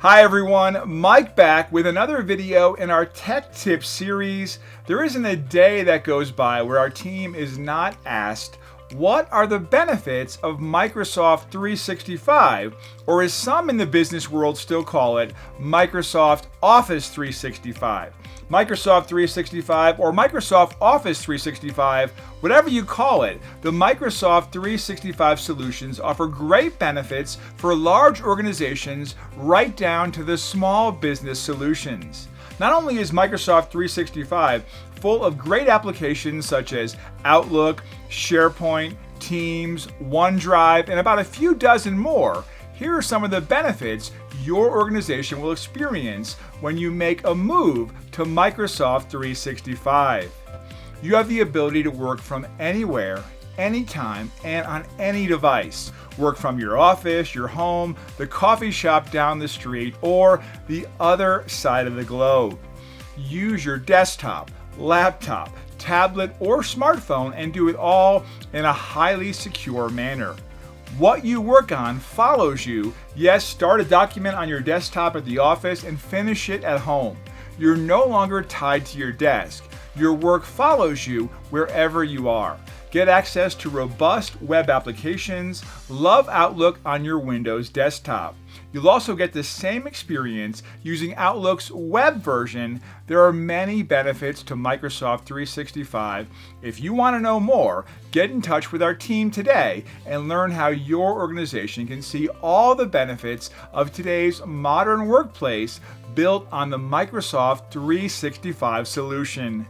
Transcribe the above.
Hi everyone, Mike back with another video in our Tech Tips series. There isn't a day that goes by where our team is not asked, what are the benefits of Microsoft 365, or as some in the business world still call it, Microsoft Office 365. Microsoft 365 or Microsoft Office 365, whatever you call it, the Microsoft 365 solutions offer great benefits for large organizations right down to the small business solutions. Not only is Microsoft 365 full of great applications such as Outlook, SharePoint, Teams, OneDrive, and about a few dozen more, here are some of the benefits your organization will experience when you make a move to Microsoft 365. You have the ability to work from anywhere, anytime, and on any device. Work from your office, your home, the coffee shop down the street, or the other side of the globe. Use your desktop, laptop, tablet, or smartphone and do it all in a highly secure manner. What you work on follows you. Yes, start a document on your desktop at the office and finish it at home. You're no longer tied to your desk. Your work follows you wherever you are. Get access to robust web applications. Love Outlook on your Windows desktop. You'll also get the same experience using Outlook's web version. There are many benefits to Microsoft 365. If you want to know more, get in touch with our team today and learn how your organization can see all the benefits of today's modern workplace built on the Microsoft 365 solution.